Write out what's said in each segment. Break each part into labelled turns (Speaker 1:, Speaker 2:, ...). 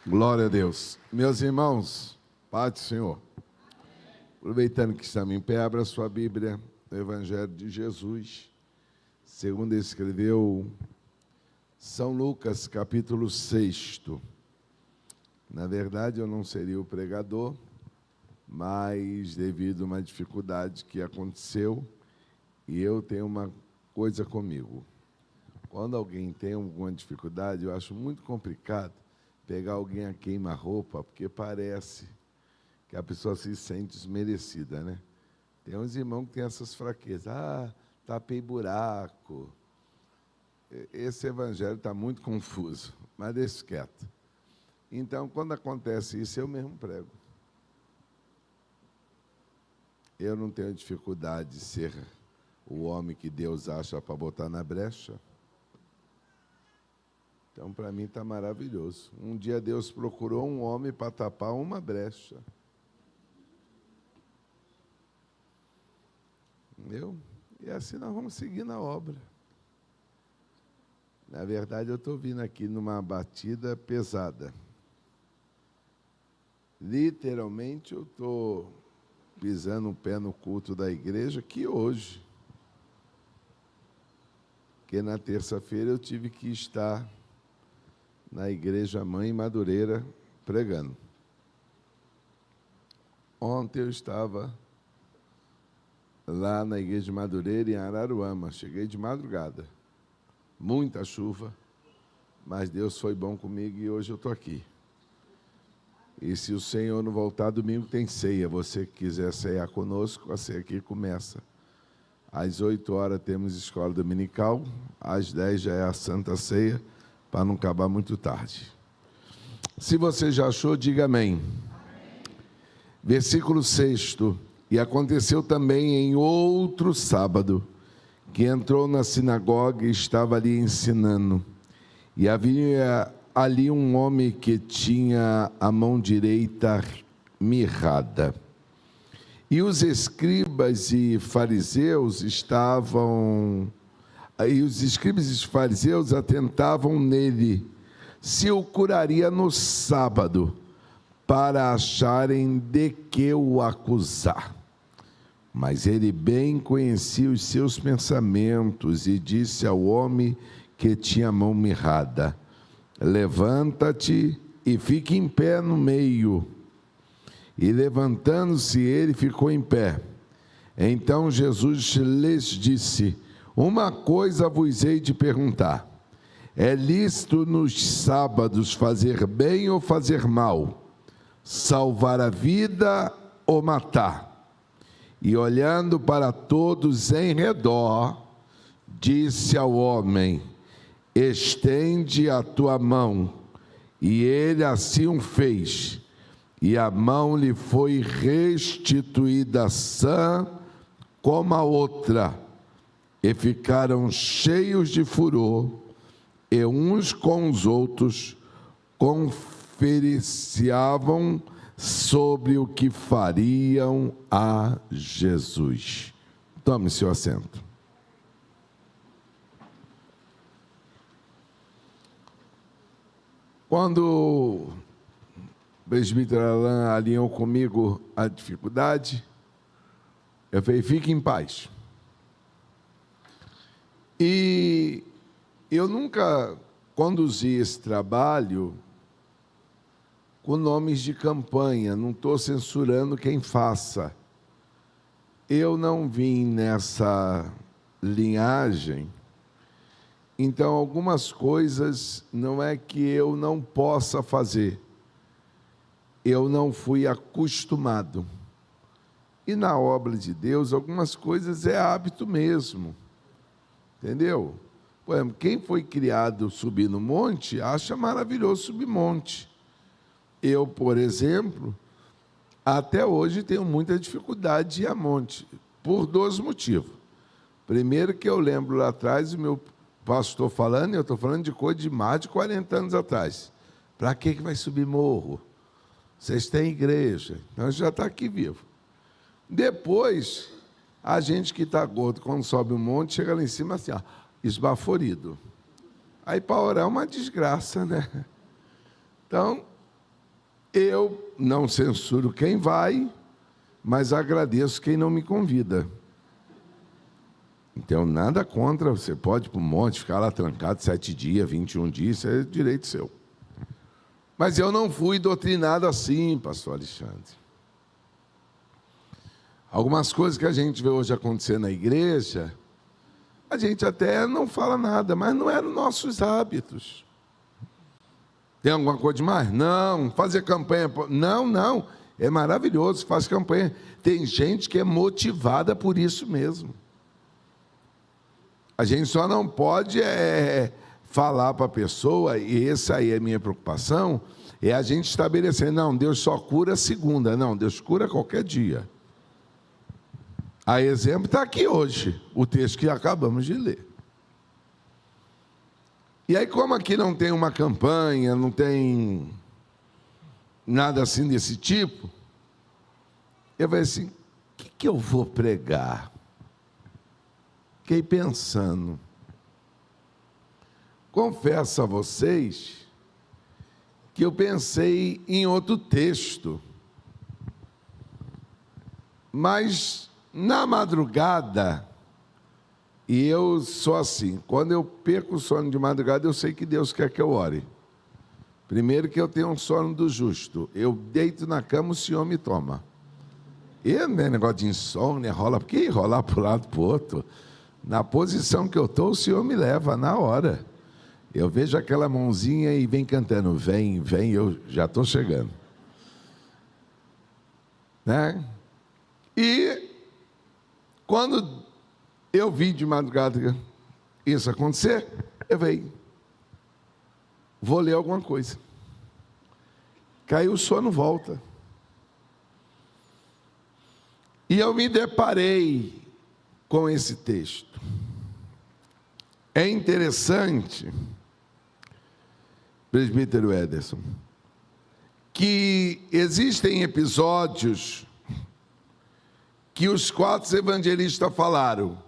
Speaker 1: Glória a Deus. Meus irmãos, paz do Senhor. Aproveitando que estamos em pé, abra sua Bíblia no Evangelho de Jesus, segundo escreveu São Lucas, capítulo 6. Na verdade, eu não seria o pregador, mas devido a uma dificuldade que aconteceu, e eu tenho uma coisa comigo. Quando alguém tem alguma dificuldade, eu acho muito complicado pegar alguém a queima-roupa, porque parece que a pessoa se sente desmerecida, né? Tem uns irmãos que têm essas fraquezas. Tapei buraco. Esse evangelho está muito confuso, mas deixa quieto. Então, quando acontece isso, eu mesmo prego. Eu não tenho dificuldade de ser o homem que Deus acha para botar na brecha. Então, para mim, está maravilhoso. Um dia Deus procurou um homem para tapar uma brecha. Entendeu? E assim nós vamos seguir na obra. Na verdade, eu estou vindo aqui numa batida pesada. Literalmente, eu estou pisando o pé no culto da igreja, que hoje. Porque na terça-feira eu tive que estar na Igreja Mãe Madureira pregando. Ontem eu estava lá na Igreja de Madureira, em Araruama. Cheguei de madrugada. Muita chuva, mas Deus foi bom comigo e hoje eu estou aqui. E se o Senhor não voltar, domingo tem ceia. Você que quiser ceiar conosco, a ceia aqui começa. Às 8 horas temos escola dominical, às 10 já é a Santa Ceia, para não acabar muito tarde. Se você já achou, diga amém. Amém. Versículo 6. E aconteceu também em outro sábado, que entrou na sinagoga e estava ali ensinando. E havia ali um homem que tinha a mão direita mirrada. E os escribas e fariseus atentavam nele, se o curaria no sábado, para acharem de que o acusar. Mas ele bem conhecia os seus pensamentos e disse ao homem que tinha a mão mirrada: levanta-te e fique em pé no meio. E levantando-se ele ficou em pé. Então Jesus lhes disse: uma coisa vos hei de perguntar. É lícito nos sábados fazer bem ou fazer mal? Salvar a vida ou matar? E olhando para todos em redor, disse ao homem: estende a tua mão. E ele assim o fez. E a mão lhe foi restituída sã como a outra. E ficaram cheios de furor, e uns com os outros conferenciavam sobre o que fariam a Jesus. Tome seu assento. Quando o presbítero Alain alinhou comigo a dificuldade, eu falei: fique em paz. E eu nunca conduzi esse trabalho com nomes de campanha, não estou censurando quem faça. Eu não vim nessa linhagem, então algumas coisas não é que eu não possa fazer, eu não fui acostumado. E na obra de Deus, algumas coisas é hábito mesmo. Entendeu? Por exemplo, quem foi criado subir no monte, acha maravilhoso subir monte. Eu, por exemplo, até hoje tenho muita dificuldade de ir a monte, por 2 motivos. Primeiro, que eu lembro lá atrás, o meu pastor falando, e eu estou falando de coisa de mais de 40 anos atrás. Para que vai subir morro? Vocês têm igreja, então já está aqui vivo. Depois, a gente que está gordo, quando sobe um monte, chega lá em cima assim, ó, esbaforido. Aí para orar é uma desgraça, né? Então, Eu não censuro quem vai, mas agradeço quem não me convida. Então, nada contra, você pode ir para o monte, ficar lá trancado 7 dias, 21 dias, isso é direito seu. Mas eu não fui doutrinado assim, pastor Alexandre. Algumas coisas que a gente vê hoje acontecer na igreja, a gente até não fala nada, mas não eram nossos hábitos. Tem alguma coisa demais? Não. Fazer campanha? Não. É maravilhoso, faz campanha. Tem gente que é motivada por isso mesmo. A gente só não pode falar para a pessoa, e essa aí é a minha preocupação, é a gente estabelecer, não, Deus só cura segunda. Não, Deus cura qualquer dia. A exemplo está aqui hoje, o texto que acabamos de ler. E aí, como aqui não tem uma campanha, não tem nada assim desse tipo, eu falei assim, o que eu vou pregar? Fiquei pensando. Confesso a vocês que eu pensei em outro texto. Mas, na madrugada, e eu sou assim, quando eu perco o sono de madrugada, eu sei que Deus quer que eu ore. Primeiro que eu tenho um sono do justo. Eu deito na cama, o Senhor me toma. E não é negócio de insônia, rola, porque rolar para um lado para o outro. Na posição que eu estou, o Senhor me leva na hora. Eu vejo aquela mãozinha e vem cantando, vem, eu já estou chegando. Né? E quando eu vi de madrugada isso acontecer, eu falei, vou ler alguma coisa. Caiu o sono, volta. E eu me deparei com esse texto. É interessante, presbítero Ederson, que existem episódios que os 4 evangelistas falaram.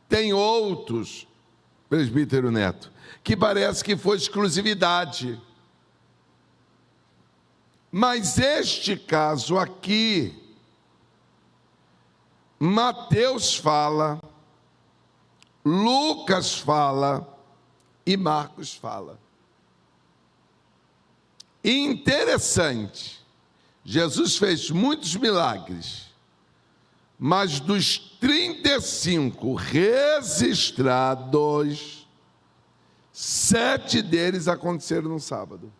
Speaker 1: Tem outros, presbítero Neto, que parece que foi exclusividade. Mas este caso aqui, Mateus fala, Lucas fala e Marcos fala. E interessante, Jesus fez muitos milagres, mas dos 35 registrados, 7 deles aconteceram no sábado.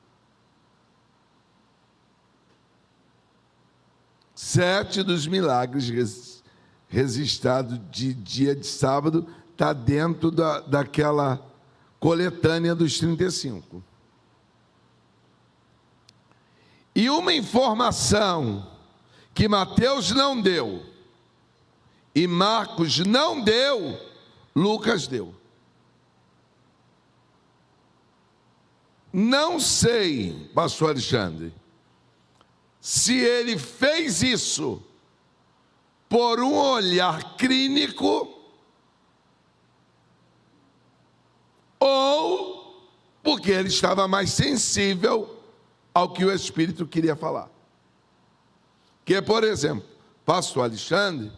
Speaker 1: 7 dos milagres registrados de dia de sábado está dentro daquela coletânea dos 35. E uma informação que Mateus não deu e Marcos não deu, Lucas deu. Não sei, pastor Alexandre, se ele fez isso por um olhar clínico ou porque ele estava mais sensível ao que o Espírito queria falar. Que, por exemplo, pastor Alexandre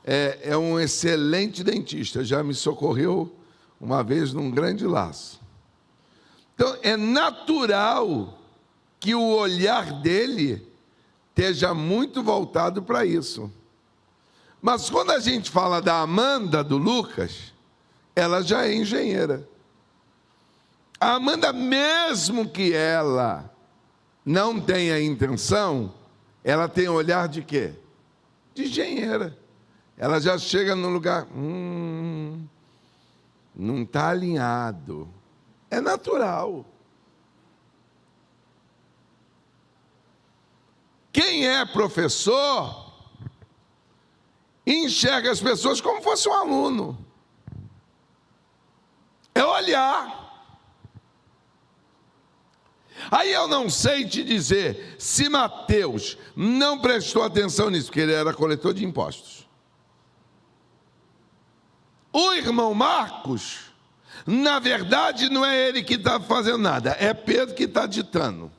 Speaker 1: é um excelente dentista, já me socorreu uma vez num grande laço. Então, é natural que o olhar dele esteja muito voltado para isso. Mas quando a gente fala da Amanda, do Lucas, ela já é engenheira. A Amanda, mesmo que ela não tenha intenção, ela tem olhar de quê? De engenheira. Ela já chega no lugar, não está alinhado. É natural. Quem é professor enxerga as pessoas como se fosse um aluno. É olhar. Aí eu não sei te dizer se Mateus não prestou atenção nisso, porque ele era coletor de impostos. O irmão Marcos, na verdade, não é ele que está fazendo nada, é Pedro que está ditando.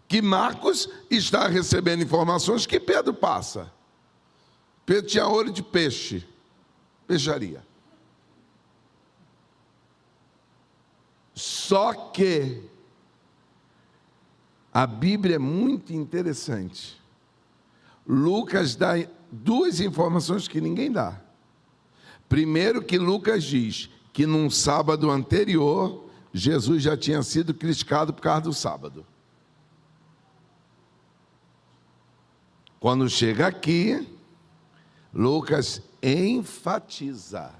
Speaker 1: que Marcos está recebendo informações que Pedro passa. Pedro tinha olho de peixe, peixaria. Só que a Bíblia é muito interessante. Lucas dá duas informações que ninguém dá. Primeiro, que Lucas diz que num sábado anterior, Jesus já tinha sido criticado por causa do sábado. Quando chega aqui, Lucas enfatiza.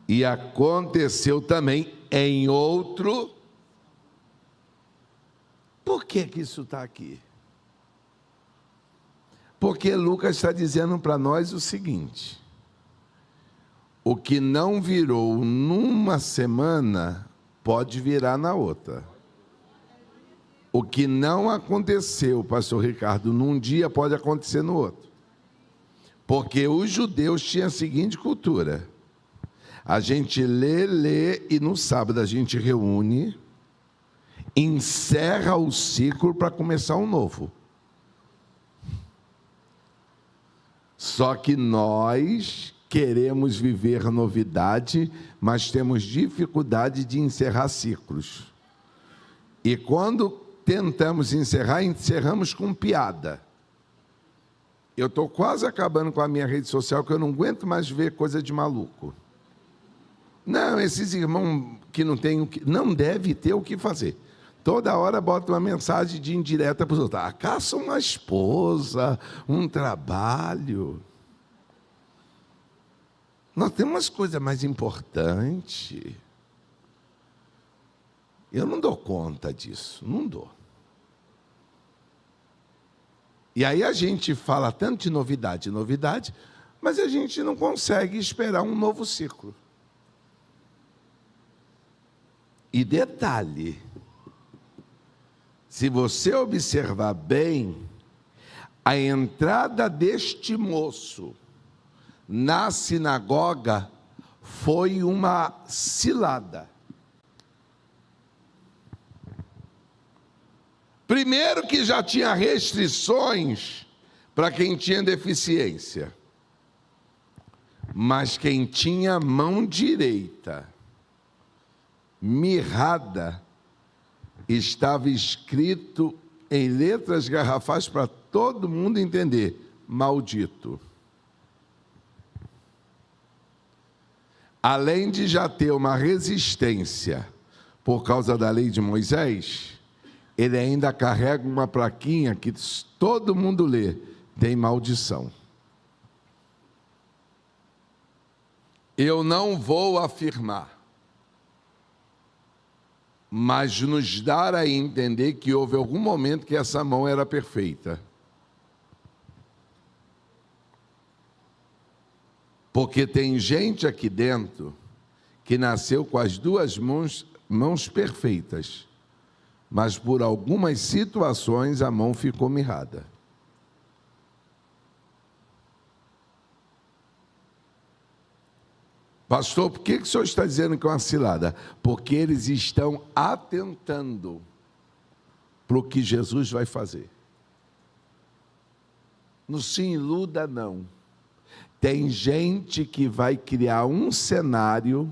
Speaker 1: E aconteceu também em outro. Por que isso está aqui? Porque Lucas está dizendo para nós o seguinte: o que não virou numa semana, pode virar na outra. O que não aconteceu, pastor Ricardo, num dia, pode acontecer no outro. Porque os judeus tinham a seguinte cultura: a gente lê, e no sábado a gente reúne, encerra o ciclo para começar um novo. Só que nós queremos viver novidade, mas temos dificuldade de encerrar ciclos. E quando tentamos encerrar, encerramos com piada. Eu estou quase acabando com a minha rede social, que eu não aguento mais ver coisa de maluco. Não, esses irmãos que não têm o que, não deve ter o que fazer. Toda hora bota uma mensagem de indireta para os outros. Caça uma esposa, um trabalho. Nós temos umas coisas mais importantes. Eu não dou conta disso, não dou. E aí a gente fala tanto de novidade, mas a gente não consegue esperar um novo ciclo. E detalhe, se você observar bem, a entrada deste moço na sinagoga foi uma cilada. Primeiro que já tinha restrições para quem tinha deficiência, mas quem tinha mão direita mirrada, estava escrito em letras garrafais para todo mundo entender: maldito. Além de já ter uma resistência por causa da lei de Moisés, ele ainda carrega uma plaquinha que todo mundo lê: tem maldição. Eu não vou afirmar, mas nos dar a entender que houve algum momento que essa mão era perfeita. Porque tem gente aqui dentro que nasceu com as duas mãos perfeitas, mas por algumas situações a mão ficou mirrada. Pastor, por que o senhor está dizendo que é uma cilada? Porque eles estão atentando para o que Jesus vai fazer. Não se iluda, não. Tem gente que vai criar um cenário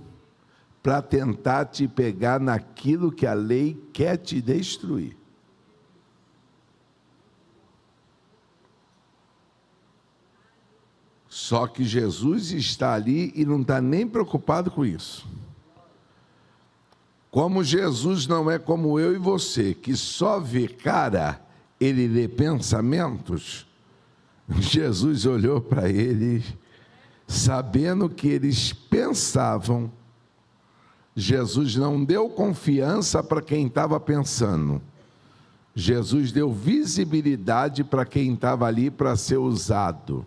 Speaker 1: para tentar te pegar naquilo que a lei quer te destruir. Só que Jesus está ali e não está nem preocupado com isso. Como Jesus não é como eu e você, que só vê cara, ele lê pensamentos, Jesus olhou para eles, sabendo que eles pensavam. Jesus não deu confiança para quem estava pensando. Jesus deu visibilidade para quem estava ali para ser usado.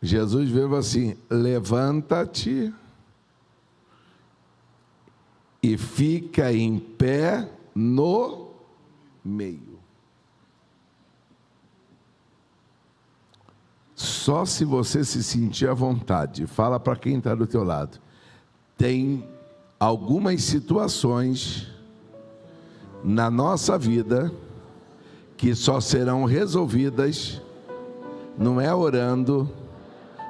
Speaker 1: Jesus veio assim: levanta-te e fica em pé no meio. Só se você se sentir à vontade, fala para quem está do teu lado. Tem algumas situações na nossa vida que só serão resolvidas, não é orando,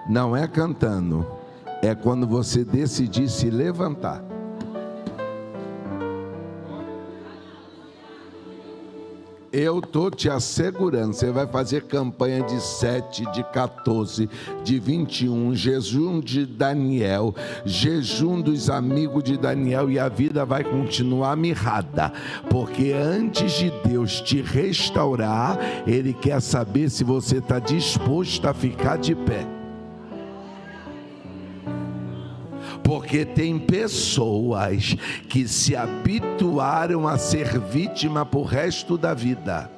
Speaker 1: não é cantando, é quando você decidir se levantar. Eu estou te assegurando, você vai fazer campanha de 7, de 14, de 21, jejum de Daniel, jejum dos amigos de Daniel, e a vida vai continuar mirrada, porque antes de Deus te restaurar, Ele quer saber se você está disposto a ficar de pé. Porque tem pessoas que se habituaram a ser vítima pro resto da vida.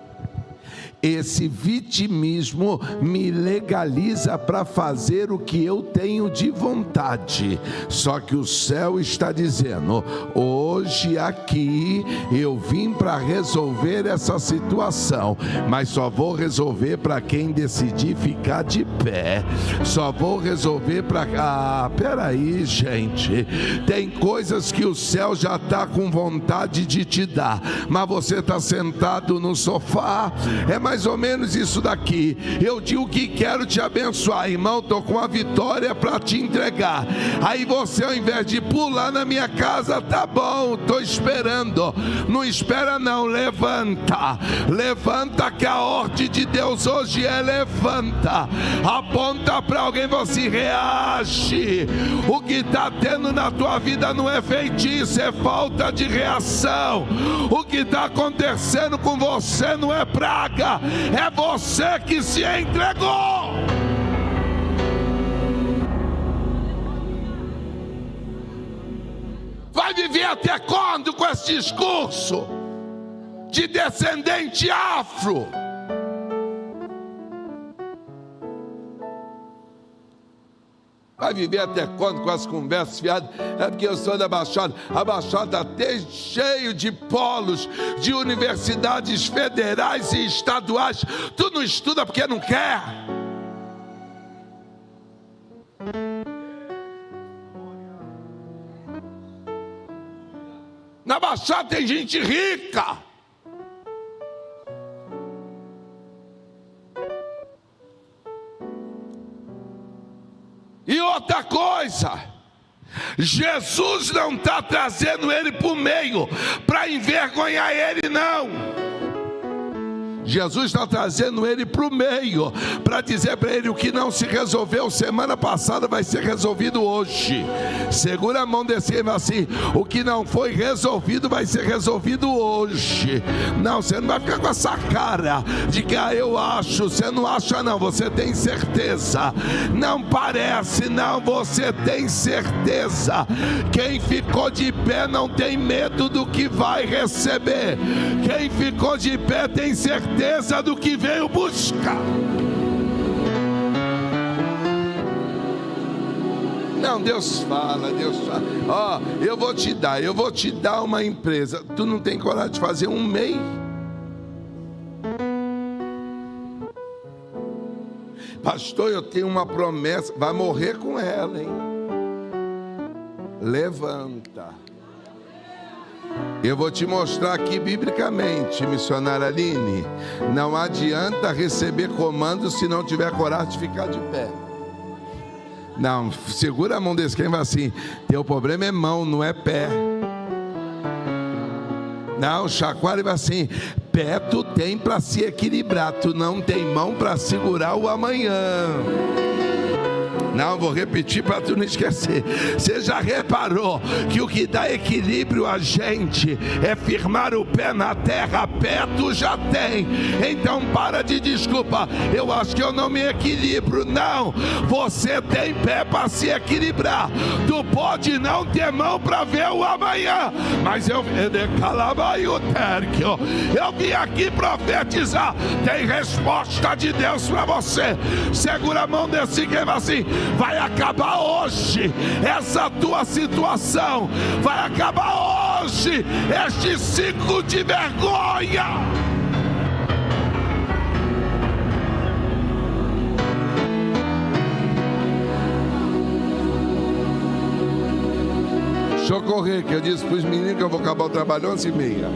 Speaker 1: Esse vitimismo me legaliza para fazer o que eu tenho de vontade. Só que o céu está dizendo: hoje aqui eu vim para resolver essa situação, mas só vou resolver para quem decidir ficar de pé. Só vou resolver para... peraí, gente, tem coisas que o céu já está com vontade de te dar, mas você está sentado no sofá. É mais ou menos isso daqui. Eu digo que quero te abençoar, irmão, estou com a vitória para te entregar. Aí você, ao invés de pular na minha casa, tá bom, estou esperando. Não espera não, levanta. Levanta, que a ordem de Deus hoje é levanta. Aponta para alguém e fala assim: reage. O que está tendo na tua vida não é feitiço, é falta de reação. O que está acontecendo com você não é praga, é você que se entregou. Vai viver até quando com esse discurso de descendente afro? Vai viver até quando com as conversas fiadas? É porque eu sou da Baixada. A Baixada está cheio de polos, de universidades federais e estaduais. Tu não estuda porque não quer. Na Baixada tem gente rica. E outra coisa, Jesus não está trazendo ele para o meio para envergonhar ele, não. Jesus está trazendo ele para o meio para dizer para ele: o que não se resolveu semana passada vai ser resolvido hoje. Segura a mão desse e assim: o que não foi resolvido vai ser resolvido hoje. Não, você não vai ficar com essa cara de que eu acho. Você não acha não, você tem certeza. Não parece não, você tem certeza. Quem ficou de pé não tem medo do que vai receber. Quem ficou de pé tem certeza do que veio buscar. Não, Deus fala. Ó, eu vou te dar uma empresa. Tu não tem coragem de fazer um MEI? Pastor, eu tenho uma promessa. Vai morrer com ela, hein? Levanta. Eu vou te mostrar aqui biblicamente, missionária Aline. Não adianta receber comando se não tiver coragem de ficar de pé. Não, segura a mão desse quem vai assim: teu problema é mão, não é pé. Não, chacoalha e vai assim: pé tu tem para se equilibrar, tu não tem mão para segurar o amanhã. Não, vou repetir para tu não esquecer. Você já reparou que o que dá equilíbrio a gente é firmar o pé na terra? Pé tu já tem. Então para de desculpa: eu acho que eu não me equilibro. Não, você tem pé para se equilibrar. Tu pode não ter mão para ver o amanhã, mas eu vim aqui profetizar. Tem resposta de Deus para você. Segura a mão desse que vai assim: vai acabar hoje essa tua situação, vai acabar hoje este ciclo de vergonha. Deixa eu correr, que eu disse para os meninos que eu vou acabar o trabalho 11h30.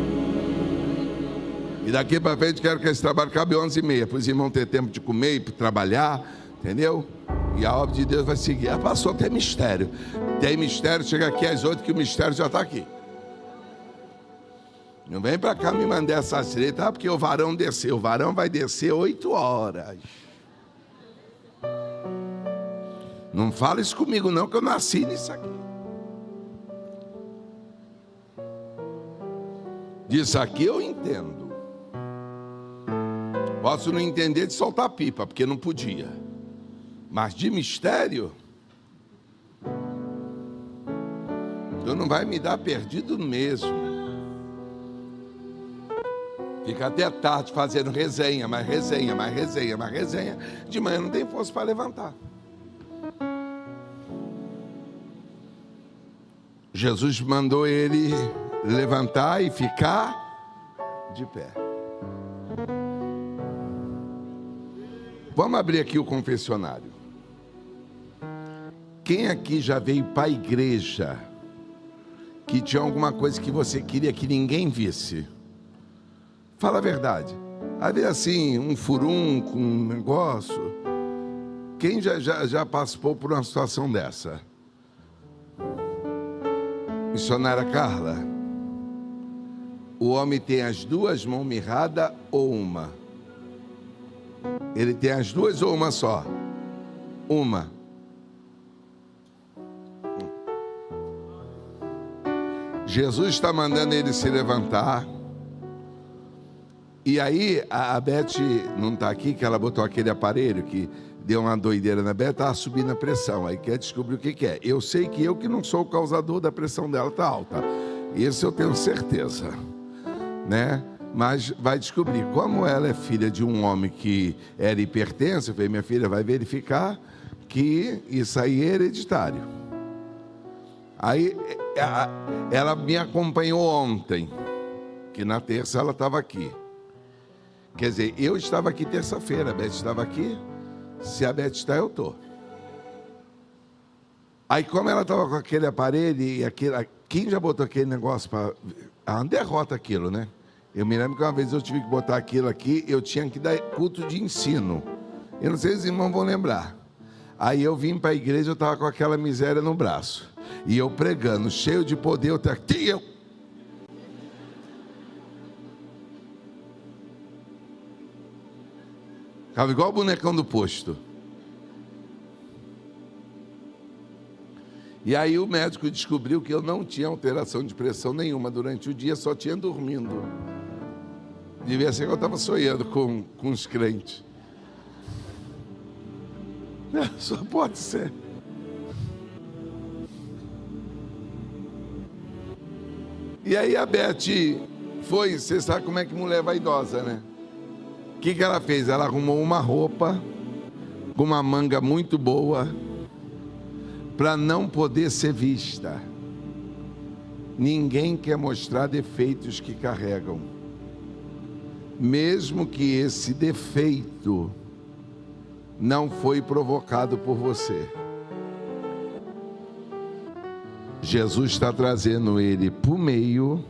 Speaker 1: E daqui para frente quero que esse trabalho acabe 11h30, para os irmãos ter tempo de comer e trabalhar, entendeu? E a obra de Deus vai seguir. Ela passou até mistério. Tem mistério, chega aqui às 8 que o mistério já está aqui. Não vem para cá me mandar essas letras, porque o varão desceu. O varão vai descer 8 horas. Não fala isso comigo não, que eu nasci nisso aqui. Disso aqui eu entendo. Posso não entender de soltar pipa, porque não podia. Mas de mistério, tu não vai me dar perdido mesmo. Fica até tarde fazendo resenha, mais resenha, mais resenha, mais resenha. De manhã não tem força para levantar. Jesus mandou ele levantar e ficar de pé. Vamos abrir aqui o confessionário. Quem aqui já veio para a igreja que tinha alguma coisa que você queria que ninguém visse? Fala a verdade. Havia assim um furunco, um negócio. Quem já passou por uma situação dessa? Missionária Carla, o homem tem as duas mãos mirradas ou uma? Ele tem as duas ou uma só? Uma. Jesus está mandando ele se levantar. E aí a Beth não está aqui, que ela botou aquele aparelho que deu uma doideira na Beth, estava subindo a pressão, aí quer descobrir o que é. Eu sei que eu que não sou o causador da pressão dela, está alta. Isso eu tenho certeza, né? Mas vai descobrir. Como ela é filha de um homem que era hipertenso, eu falei, minha filha vai verificar que isso aí é hereditário. Aí ela me acompanhou ontem, que na terça ela estava aqui. Quer dizer, eu estava aqui terça-feira, a Beth estava aqui. Se a Beth está, eu estou. Aí, como ela estava com aquele aparelho, e quem já botou aquele negócio para... É uma derrota aquilo, né? Eu me lembro que uma vez eu tive que botar aquilo aqui, eu tinha que dar culto de ensino. Eu não sei se os irmãos vão lembrar. Aí eu vim para a igreja, eu estava com aquela miséria no braço. E eu pregando, cheio de poder, eu estava aqui, eu... Estava igual o bonecão do posto. E aí o médico descobriu que eu não tinha alteração de pressão nenhuma durante o dia, só tinha dormindo. Devia ser que eu estava sonhando com os crentes. Só pode ser. E aí a Beth foi, você sabe como é que mulher é vaidosa, né? O que ela fez? Ela arrumou uma roupa com uma manga muito boa para não poder ser vista. Ninguém quer mostrar defeitos que carregam, mesmo que esse defeito não foi provocado por você. Jesus está trazendo ele para o meio,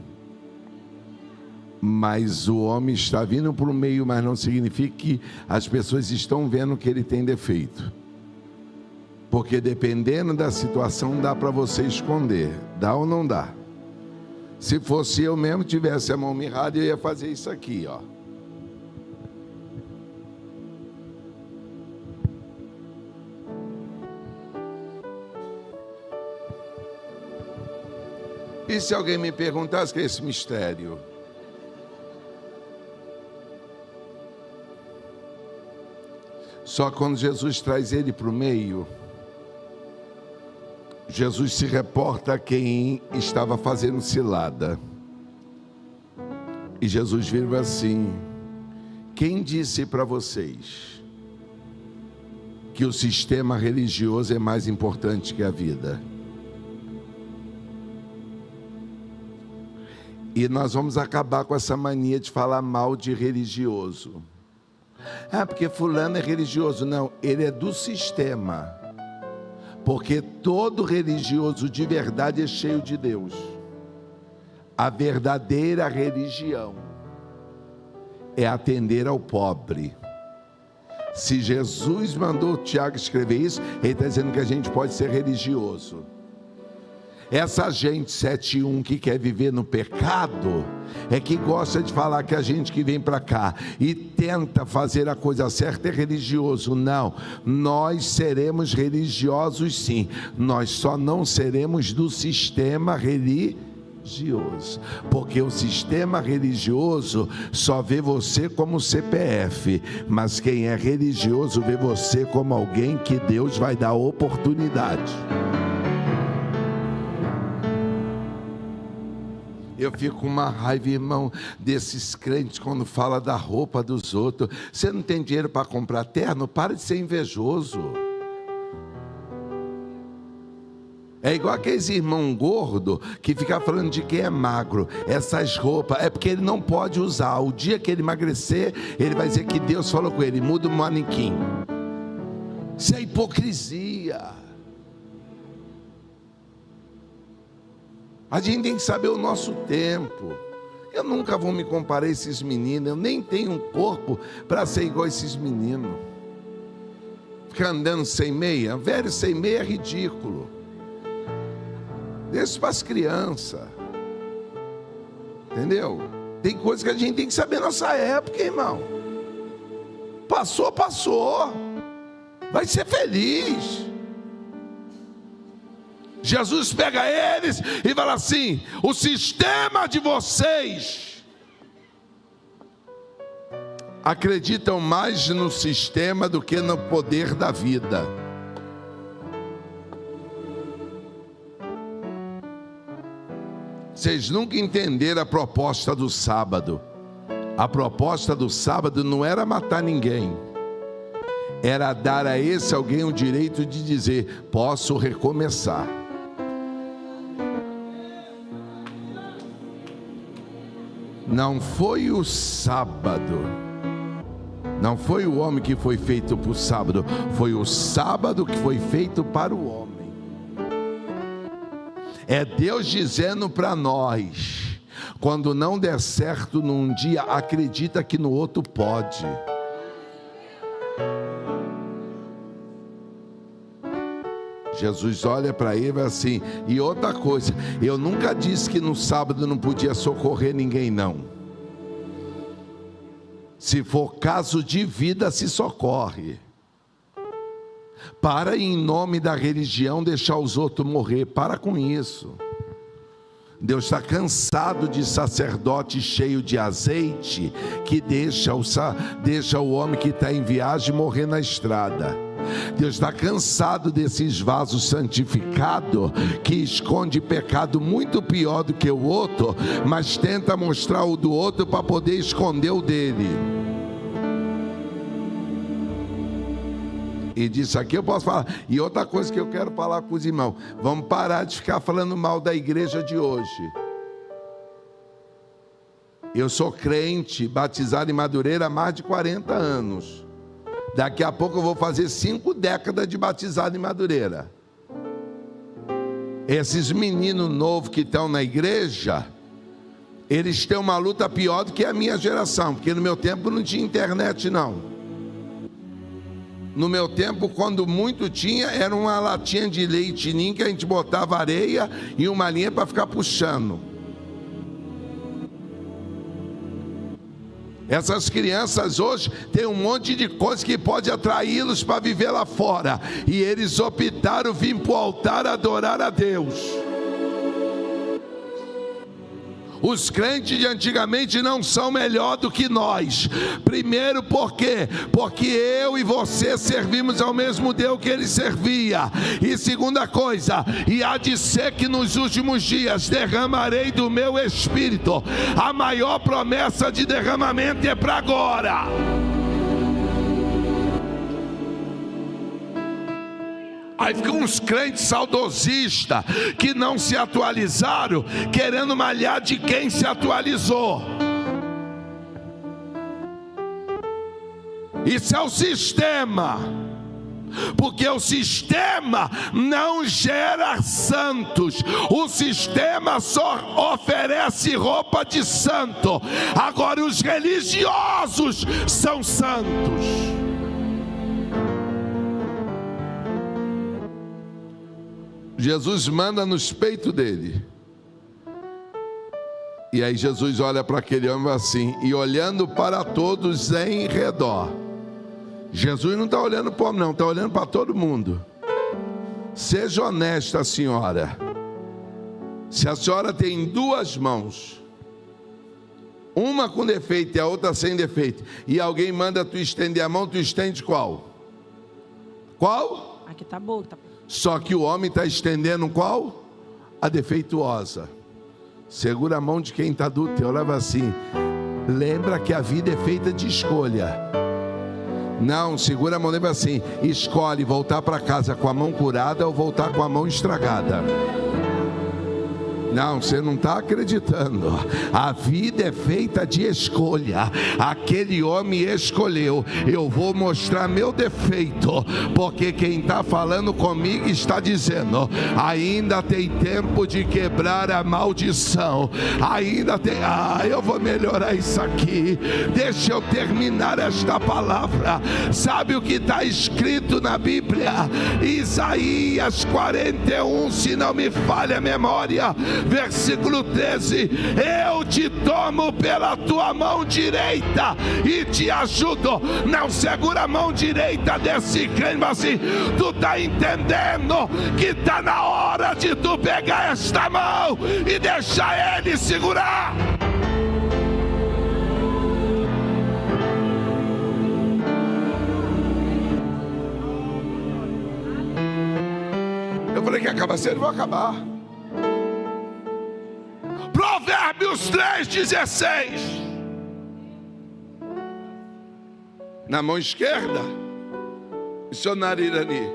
Speaker 1: mas o homem está vindo para o meio, mas não significa que as pessoas estão vendo que ele tem defeito. Porque dependendo da situação, dá para você esconder. Dá ou não dá? Se fosse eu mesmo, tivesse a mão mirrada, eu ia fazer isso aqui, ó. E se alguém me perguntasse o que é esse mistério? Só quando Jesus traz ele para o meio, Jesus se reporta a quem estava fazendo cilada. E Jesus vira assim: quem disse para vocês que o sistema religioso é mais importante que a vida? E nós vamos acabar com essa mania de falar mal de religioso. Ah, porque fulano é religioso. Não, ele é do sistema. Porque todo religioso de verdade é cheio de Deus. A verdadeira religião é atender ao pobre. Se Jesus mandou Tiago escrever isso, ele está dizendo que a gente pode ser religioso. Essa gente 7.1 que quer viver no pecado, é que gosta de falar que a gente que vem para cá e tenta fazer a coisa certa é religioso. Não, nós seremos religiosos sim, nós só não seremos do sistema religioso, porque o sistema religioso só vê você como CPF, mas quem é religioso vê você como alguém que Deus vai dar oportunidade. Eu fico com uma raiva, irmão, desses crentes quando fala da roupa dos outros. Você não tem dinheiro para comprar terno? Para de ser invejoso. É igual aqueles irmãos gordos que ficam falando de quem é magro. Essas roupas, é porque ele não pode usar. O dia que ele emagrecer, ele vai dizer que Deus falou com ele: muda o manequim. Isso é hipocrisia. A gente tem que saber o nosso tempo. Eu nunca vou me comparar a esses meninos. Eu nem tenho um corpo para ser igual a esses meninos. Ficar andando sem meia. Velho sem meia é ridículo. Deixa para as crianças. Entendeu? Tem coisas que a gente tem que saber na nossa época, irmão. Passou, passou. Vai ser feliz. Jesus pega eles e fala assim: o sistema de vocês acreditam mais no sistema do que no poder da vida. Vocês nunca entenderam a proposta do sábado. A proposta do sábado não era matar ninguém, era dar a esse alguém o direito de dizer: posso recomeçar. Não foi o sábado, não foi o homem que foi feito para o sábado, foi o sábado que foi feito para o homem. É Deus dizendo para nós: quando não der certo num dia, acredita que no outro pode. Jesus olha para ele e fala assim: e outra coisa, eu nunca disse que no sábado não podia socorrer ninguém, não. Se for caso de vida, se socorre. Para, em nome da religião, deixar os outros morrer. Para com isso. Deus está cansado de sacerdote cheio de azeite que deixa o homem que está em viagem morrer na estrada. Deus está cansado desses vasos santificados que esconde pecado muito pior do que o outro, mas tenta mostrar o do outro para poder esconder o dele. E disso aqui eu posso falar. E outra coisa que eu quero falar com os irmãos: vamos parar de ficar falando mal da igreja de hoje. Eu sou crente, batizado em Madureira há mais de 40 anos. Daqui a pouco eu vou fazer 5 décadas de batizado em Madureira. Esses meninos novos que estão na igreja, eles têm uma luta pior do que a minha geração, porque no meu tempo não tinha internet, não. No meu tempo, quando muito tinha, era uma latinha de leite ninho que a gente botava areia e uma linha para ficar puxando. Essas crianças hoje têm um monte de coisa que pode atraí-los para viver lá fora, e eles optaram vir para o altar adorar a Deus. Os crentes de antigamente não são melhor do que nós. Primeiro, por quê? Porque eu e você servimos ao mesmo Deus que ele servia. E segunda coisa, e há de ser que nos últimos dias derramarei do meu espírito. A maior promessa de derramamento é para agora. Aí ficam uns crentes saudosistas que não se atualizaram, querendo malhar de quem se atualizou. Isso é o sistema. porque o sistema não gera santos, o sistema só oferece roupa de santo. Agora os religiosos são santos. Jesus manda nos peitos dele. E aí Jesus olha para aquele homem assim, e olhando para todos em redor. Jesus não está olhando para o homem não, está olhando para todo mundo. Seja honesta, senhora. Se a senhora tem duas mãos, uma com defeito e a outra sem defeito, e alguém manda tu estender a mão, tu estende qual? Qual?
Speaker 2: Aqui está boa. Tá...
Speaker 1: Só que o homem está estendendo qual? A defeituosa. Segura a mão de quem está do teu, leva assim. Lembra que a vida é feita de escolha. Não, segura a mão, lembra assim. Escolhe voltar para casa com a mão curada ou voltar com a mão estragada. Não, você não está acreditando. A vida é feita de escolha. Aquele homem escolheu: eu vou mostrar meu defeito, porque quem está falando comigo está dizendo: ainda tem tempo de quebrar a maldição. Ainda tem. Eu vou melhorar isso aqui. Deixa eu terminar esta palavra. Sabe o que está escrito na Bíblia? Isaías 41, se não me falha a memória, versículo 13: eu te tomo pela tua mão direita e te ajudo. Não segura a mão direita desse crente, mas assim, tu está entendendo que está na hora de tu pegar esta mão e deixar ele segurar. Eu falei que ia acabar cedo, vou acabar. Provérbios 3,16. Na mão esquerda, missionário Irani,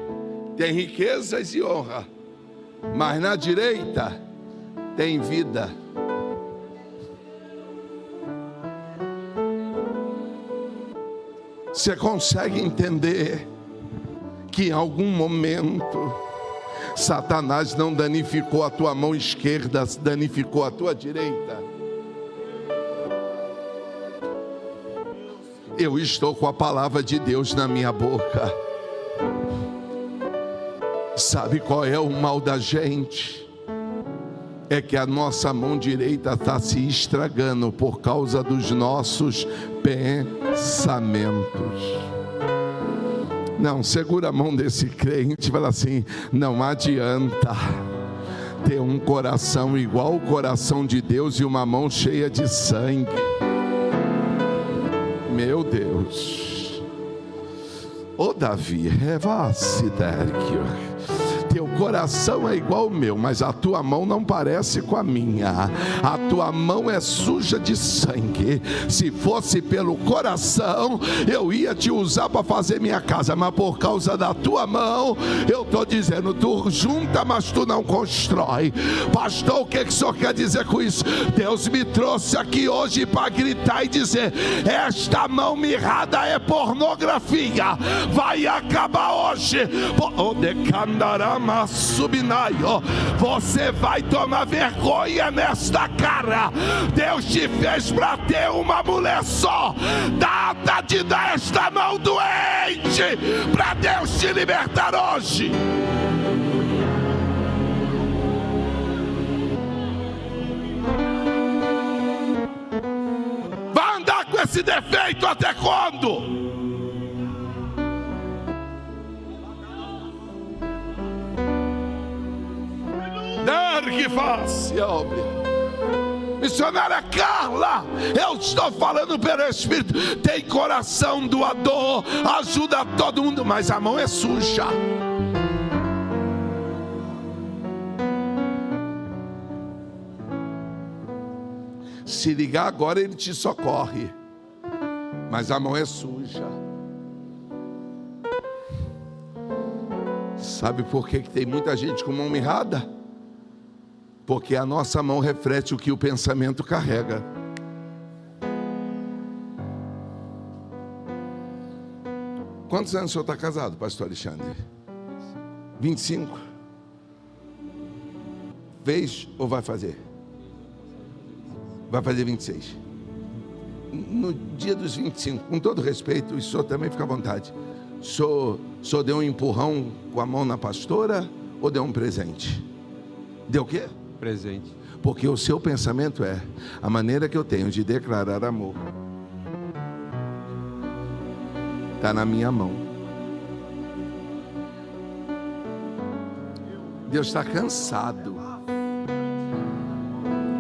Speaker 1: tem riquezas e honra, mas na direita tem vida. Você consegue entender que em algum momento Satanás não danificou a tua mão esquerda, danificou a tua direita? Eu estou com a palavra de Deus na minha boca. Sabe qual é o mal da gente? É que a nossa mão direita está se estragando por causa dos nossos pensamentos. Não, segura a mão desse crente e fala assim: não adianta ter um coração igual o coração de Deus e uma mão cheia de sangue. Meu Deus. Ô Davi, teu coração é igual o meu, mas a tua mão não parece com a minha. A tua mão é suja de sangue. Se fosse pelo coração, eu ia te usar para fazer minha casa, mas por causa da tua mão, eu estou dizendo: tu junta, mas tu não constrói. Pastor, o que o senhor quer dizer com isso? Deus me trouxe aqui hoje para gritar e dizer: esta mão mirrada é pornografia, vai acabar hoje. Você vai tomar vergonha nesta cara. Deus te fez para ter uma mulher só. Nada de dar esta mão doente para Deus te libertar hoje. Vai andar com esse defeito até quando? Que faz, missionária Carla, eu estou falando pelo Espírito. Tem coração doador, ajuda todo mundo, mas a mão é suja. Se ligar agora, ele te socorre, mas a mão é suja. Sabe por que tem muita gente com mão mirrada? Porque a nossa mão reflete o que o pensamento carrega. Quantos anos o senhor está casado, pastor Alexandre? 25? Fez ou vai fazer? Vai fazer 26. No dia dos 25, com todo respeito, o senhor também fica à vontade. O senhor deu um empurrão com a mão na pastora ou deu um presente? Deu o quê?
Speaker 2: Presente.
Speaker 1: Porque o seu pensamento é: a maneira que eu tenho de declarar amor está na minha mão. Deus está cansado.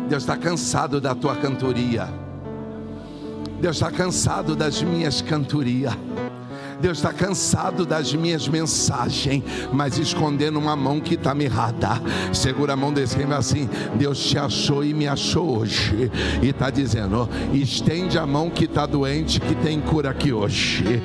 Speaker 1: Deus está cansado da tua cantoria. Deus está cansado das minhas cantorias. Deus está cansado das minhas mensagens, mas escondendo uma mão que está mirrada. Segura a mão desse quem vai assim: Deus te achou e me achou hoje, e está dizendo: estende a mão que está doente, que tem cura aqui hoje.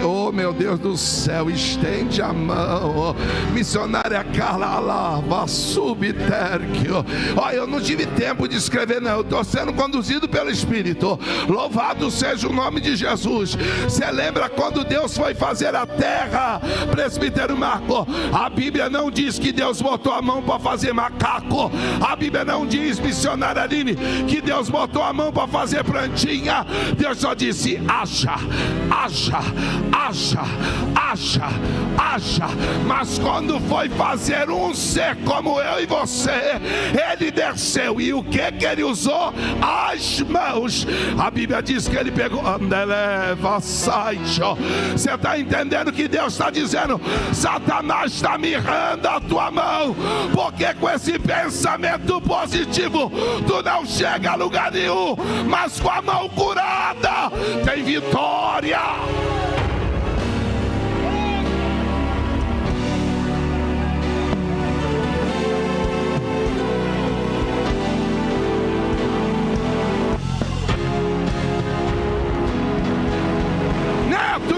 Speaker 1: Oh meu Deus do céu, estende a mão. Missionária Carla Lava Subterquio. Olha, eu não tive tempo de escrever, não. Eu estou sendo conduzido pelo Espírito. Louvado seja o nome de Jesus. Você lembra quando Deus foi fazer a terra, presbítero Marco? A Bíblia não diz que Deus botou a mão para fazer macaco. A Bíblia não diz, missionária Aline, que Deus botou a mão para fazer plantinha. Deus só disse: haja, haja, haja, haja, haja. Mas quando foi fazer um ser como eu e você, ele desceu, e o que ele usou? As mãos. A Bíblia diz que ele pegou, andeleva, sai. Você está entendendo que Deus está dizendo: Satanás está mirrando a tua mão, porque com esse pensamento positivo tu não chega a lugar nenhum, mas com a mão curada tem vitória.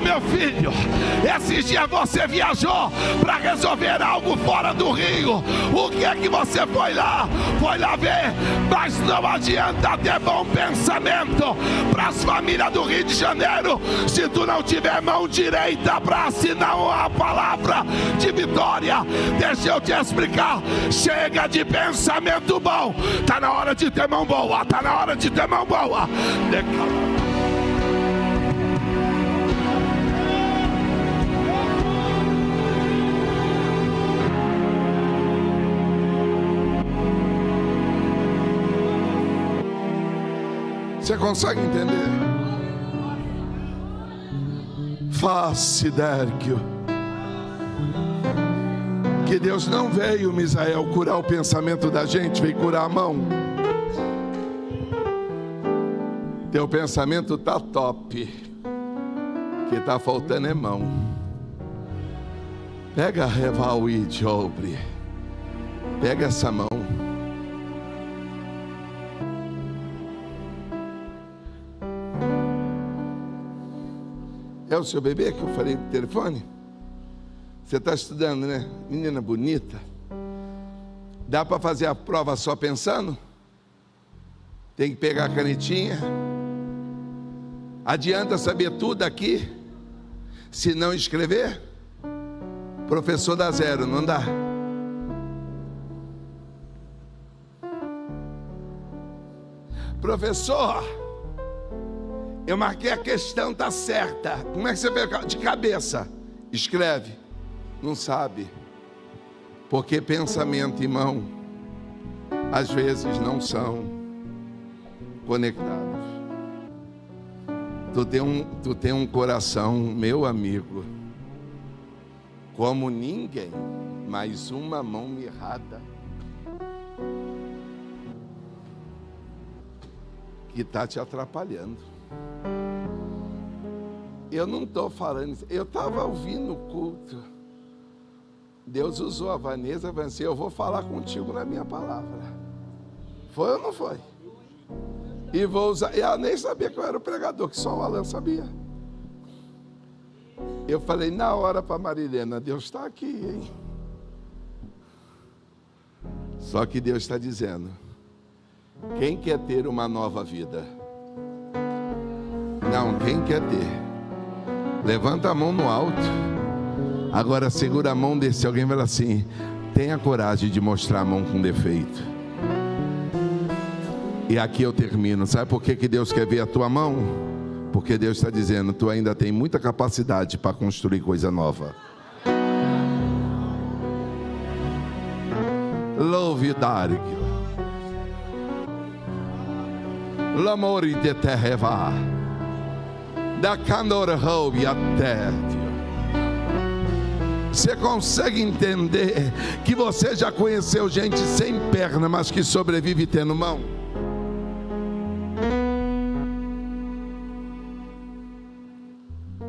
Speaker 1: Meu filho, esses dias você viajou para resolver algo fora do Rio. O que é que você foi lá? Foi lá ver. Mas não adianta ter bom pensamento para as famílias do Rio de Janeiro se tu não tiver mão direita para assinar uma palavra de vitória. Deixa eu te explicar. Chega de pensamento bom. Tá na hora de ter mão boa. Tá na hora de ter mão boa. Você consegue entender? Face Dérquio. Que Deus não veio, Misael, curar o pensamento da gente, veio curar a mão. Teu pensamento tá top, que tá faltando é mão. Pega a Reval e Jobre. Pega essa mão. É o seu bebê que eu falei no telefone? Você está estudando, né? Menina bonita. Dá para fazer a prova só pensando? Tem que pegar a canetinha. Adianta saber tudo aqui, se não escrever? Professor dá zero, não dá? Professor, eu marquei a questão, tá certa. Como é que você pega de cabeça? Escreve. Não sabe. Porque pensamento e mão às vezes não são conectados. Tu tem um coração, meu amigo, como ninguém, mas uma mão mirrada que está te atrapalhando. Eu não estou falando isso. Eu estava ouvindo o culto. Deus usou a Vanessa, Vanessa, eu vou falar contigo na minha palavra. Foi ou não foi? E vou usar. Eu nem sabia que eu era o pregador, que só o Alan sabia. Eu falei na hora para Marilena: Deus está aqui, hein? Só que Deus está dizendo: quem quer ter uma nova vida? Não, quem quer ter? Levanta a mão no alto. Agora segura a mão desse alguém e fala assim: tenha coragem de mostrar a mão com defeito. E aqui eu termino. Sabe por que Deus quer ver a tua mão? Porque Deus está dizendo: tu ainda tem muita capacidade para construir coisa nova. Louve Darg. L'amor de terra da candor roubi até. Você consegue entender que você já conheceu gente sem perna, mas que sobrevive tendo mão?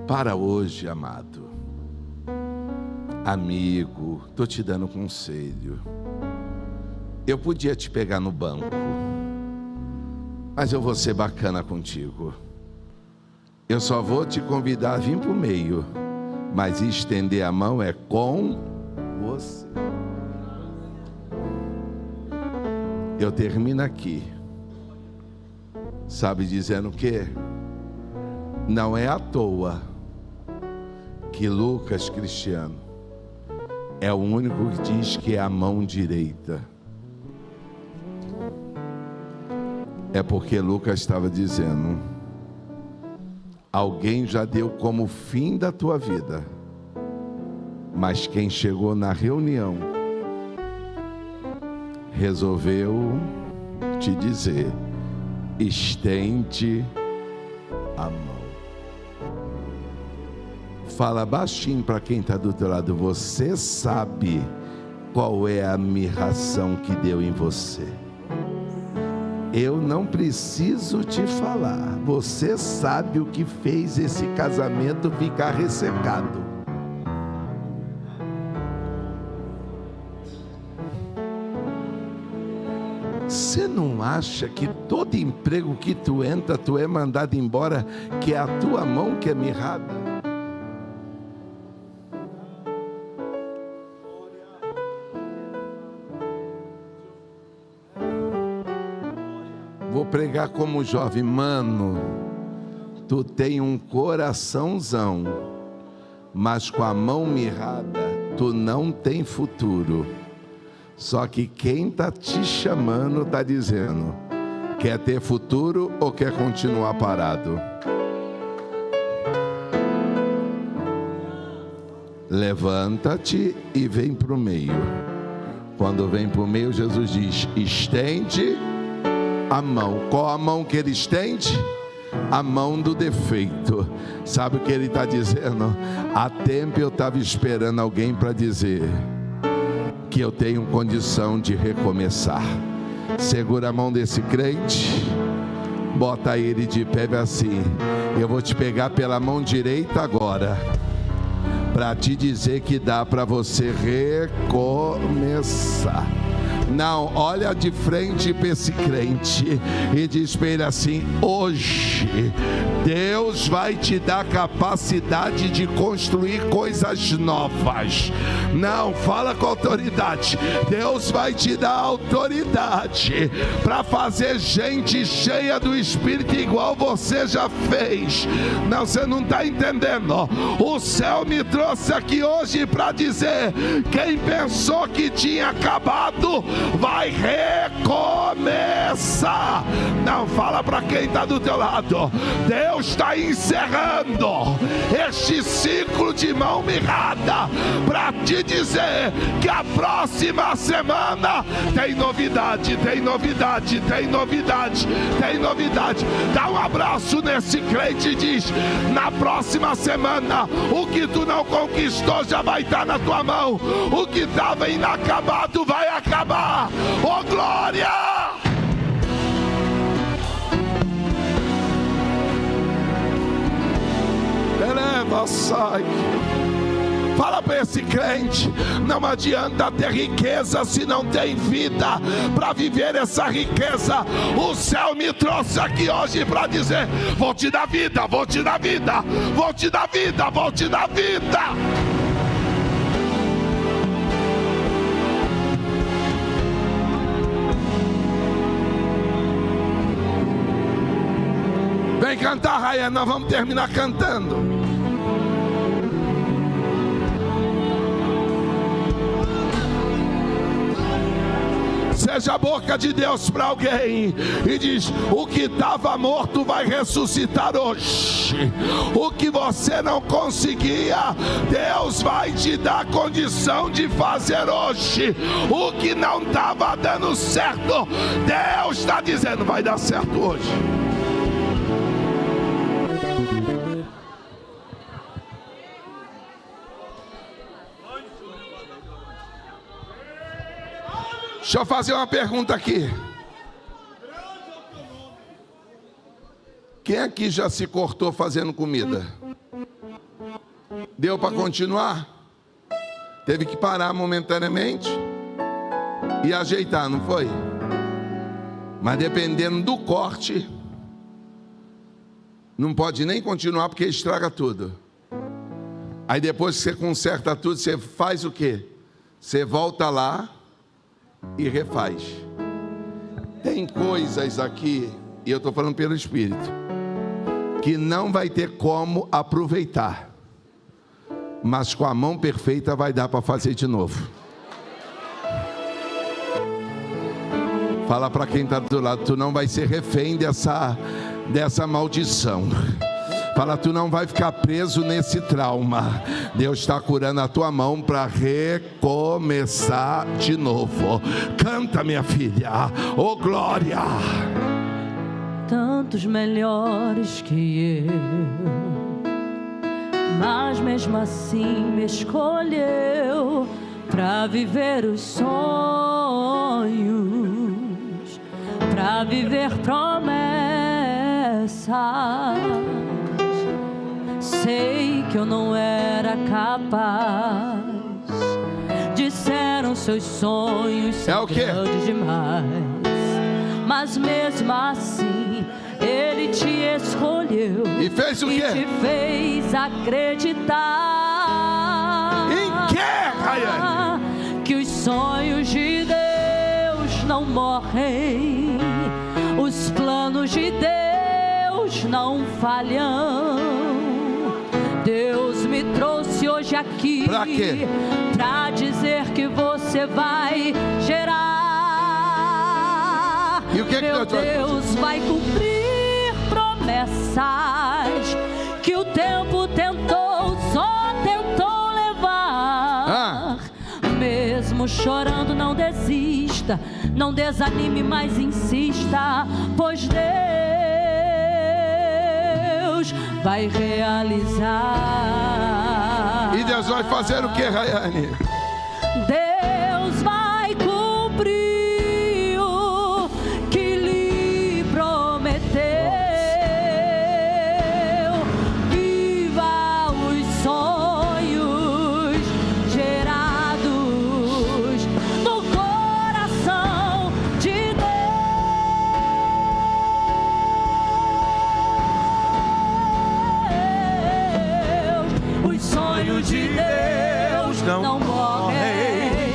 Speaker 1: Para hoje, amado, amigo, estou te dando conselho. Eu podia te pegar no banco, mas eu vou ser bacana contigo. Eu só vou te convidar a vir para o meio, mas estender a mão é com você. Eu termino aqui, sabe, dizendo o quê? Não é à toa que Lucas Cristiano é o único que diz que é a mão direita. É porque Lucas estava dizendo: alguém já deu como fim da tua vida, mas quem chegou na reunião resolveu te dizer: estende a mão. Fala baixinho para quem está do teu lado: você sabe qual é a mirração que deu em você? Eu não preciso te falar. Você sabe o que fez esse casamento ficar ressecado. Você não acha que todo emprego que tu entra, tu é mandado embora, que é a tua mão que é mirrada? Vou pregar como jovem: mano, tu tem um coraçãozão, mas com a mão mirrada, tu não tem futuro. Só que quem está te chamando está dizendo: quer ter futuro ou quer continuar parado? Levanta-te e vem para o meio. Quando vem para o meio, Jesus diz: estende a mão. Qual a mão que ele estende? A mão do defeito. Sabe o que ele está dizendo? Há tempo eu estava esperando alguém para dizer que eu tenho condição de recomeçar. Segura a mão desse crente, bota ele de pé assim: eu vou te pegar pela mão direita agora, para te dizer que dá para você recomeçar. Não, olha de frente para esse crente e diz para ele assim: hoje Deus vai te dar capacidade de construir coisas novas. Não, fala com autoridade. Deus vai te dar autoridade para fazer gente cheia do Espírito igual você já fez. Não, você não está entendendo. O céu me trouxe aqui hoje para dizer: quem pensou que tinha acabado, vai recomeçar. Não, fala para quem está do teu lado: Deus está encerrando este ciclo de mão mirrada para te dizer que a próxima semana tem novidade, tem novidade, tem novidade, tem novidade. Dá um abraço nesse crente e diz: na próxima semana o que tu não conquistou já vai estar na tua mão. O que estava inacabado vai acabar. Oh, glória! Eleva, sai. Fala para esse crente: não adianta ter riqueza se não tem vida para viver essa riqueza. O céu me trouxe aqui hoje para dizer: vou te dar vida, vou te dar vida, vou te dar vida, vou te dar vida. Vem cantar, Raia, nós vamos terminar cantando. seja a boca de Deus para alguém e diz: o que estava morto vai ressuscitar hoje. O que você não conseguia, Deus vai te dar condição de fazer hoje. O que não estava dando certo, Deus está dizendo: vai dar certo hoje. Deixa eu fazer uma pergunta aqui. Quem aqui já se cortou fazendo comida? Deu para continuar? Teve que parar momentaneamente e ajeitar, não foi? Mas dependendo do corte, não pode nem continuar porque estraga tudo. Aí depois que você conserta tudo, você faz o quê? Você volta lá e refaz. Tem coisas aqui, e eu estou falando pelo Espírito, que não vai ter como aproveitar, mas com a mão perfeita vai dar para fazer de novo. Fala para quem está do lado: tu não vai ser refém dessa maldição. Fala: tu não vai ficar preso nesse trauma. Deus está curando a tua mão para recomeçar de novo. Canta, minha filha, oh glória.
Speaker 2: Tantos melhores que eu, mas mesmo assim me escolheu para viver os sonhos, para viver promessas. Sei que eu não era capaz, disseram seus sonhos são grandes demais, mas mesmo assim Ele te escolheu
Speaker 1: e fez o quê?
Speaker 2: E te fez acreditar.
Speaker 1: Em que, Rayane?
Speaker 2: Que os sonhos de Deus não morrem, os planos de Deus não falham. Deus me trouxe hoje aqui
Speaker 1: pra quê?
Speaker 2: Pra dizer que você vai gerar.
Speaker 1: E o que
Speaker 2: meu Deus vai cumprir promessas que o tempo tentou, só tentou levar. Mesmo chorando, não desista, não desanime, mas insista, pois Deus vai realizar.
Speaker 1: E Deus vai fazer o que, Rayane?
Speaker 2: Deus vai cumprir o que lhe prometeu. Viva os sonhos gerados no coração de Deus. Os sonhos de Deus não morrem,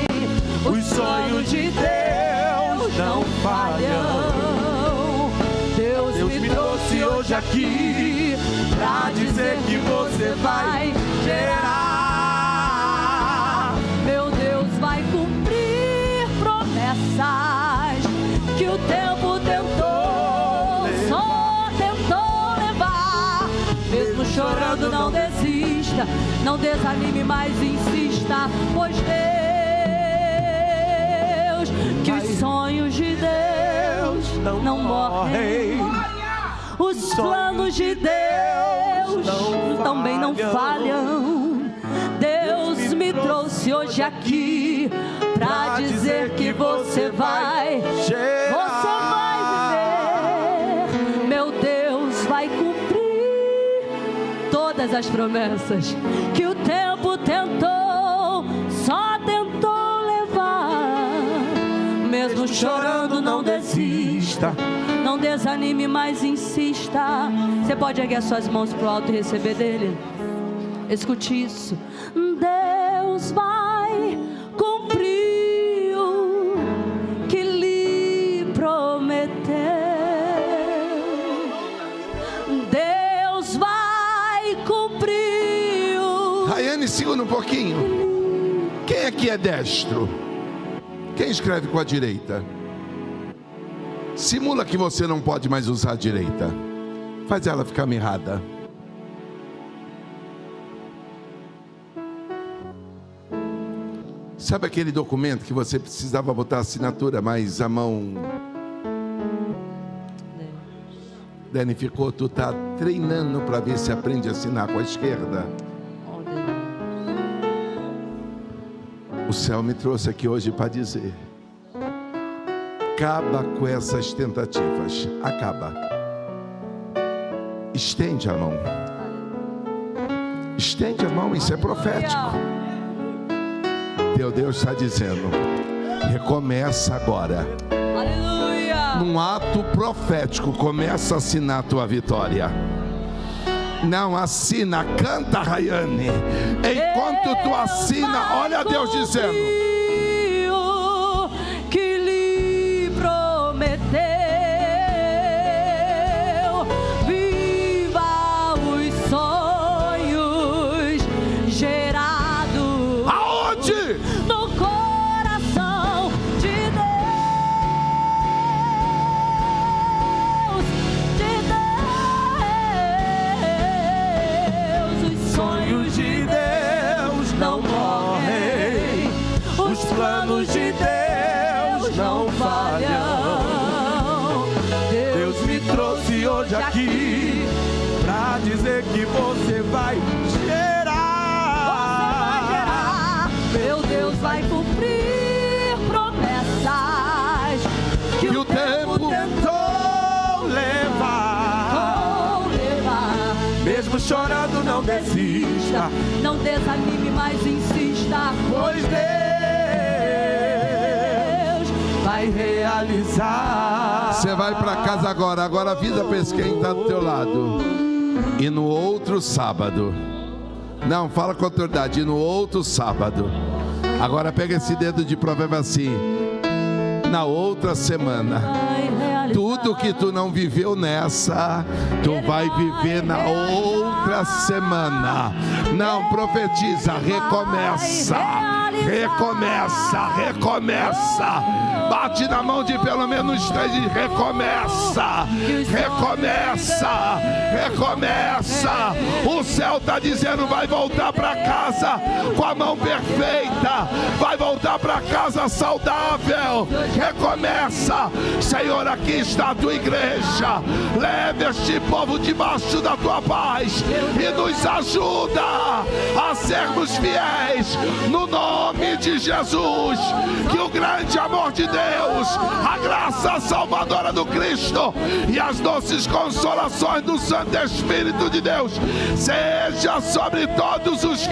Speaker 2: os sonhos de Deus não falham. Deus me trouxe hoje aqui pra dizer que você vai gerar. Meu Deus vai cumprir promessas que o tempo tentou, só tentou levar. Mesmo chorando, não desista, não desanime, mas insista, pois Deus, que os sonhos de Deus não morrem, os planos de Deus também não falham. Deus me trouxe hoje aqui pra dizer que você vai viver. Meu Deus vai cumprir todas as promessas que o tempo tentou, só tentou levar. Mesmo chorando, não desista, não desanime, mas insista. Você pode erguer suas mãos pro alto e receber dele? Escute isso. Deus vai cumprir o que lhe prometeu. Deus vai cumprir o...
Speaker 1: Rayane, segura um pouquinho. Quem aqui é destro? Quem escreve com a direita? Simula que você não pode mais usar a direita. Faz ela ficar mirrada. Sabe aquele documento que você precisava botar a assinatura, mas a mão danificou? Tu tá treinando para ver se aprende a assinar com a esquerda. O céu me trouxe aqui hoje para dizer: acaba com essas tentativas. Acaba. Estende a mão. Estende a mão, isso é profético. Teu Deus está dizendo: recomeça agora.
Speaker 2: Aleluia.
Speaker 1: Num ato profético, começa a assinar a tua vitória. Não assina, canta, Rayane. Enquanto tu assina, olha Deus dizendo:
Speaker 2: que lhe prometeu, viva os sonhos gerados.
Speaker 1: Aonde?
Speaker 2: No coração de Deus, os sonhos de Deus não morrem, os planos de Deus não falham.
Speaker 3: Deus me trouxe hoje aqui pra dizer que você vai gerar.
Speaker 2: Meu Deus vai cumprir promessas
Speaker 1: que o tempo
Speaker 3: tentou levar. Mesmo chorando, não desista,
Speaker 2: Não desanime, mas insista,
Speaker 3: pois Deus vai realizar.
Speaker 1: você vai para casa agora. Agora avisa para esse quem está do teu lado. E no outro sábado, não, fala com autoridade. E no outro sábado, agora pega esse dedo de provérbio assim: na outra semana, tudo que tu não viveu nessa, tu vai viver na outra semana. Não, profetiza, recomeça. Recomeça, recomeça. Bate na mão de pelo menos 3 e recomeça. Recomeça, recomeça. O céu está dizendo: vai voltar para casa com a mão perfeita. Vai voltar para casa saudável. Recomeça. Senhor, aqui está a tua igreja. Leve este povo debaixo da tua paz e nos ajuda a sermos fiéis no nome de Jesus. Que o grande amor de Deus, a graça salvadora do Cristo e as doces consolações do Santo Espírito de Deus seja sobre todos os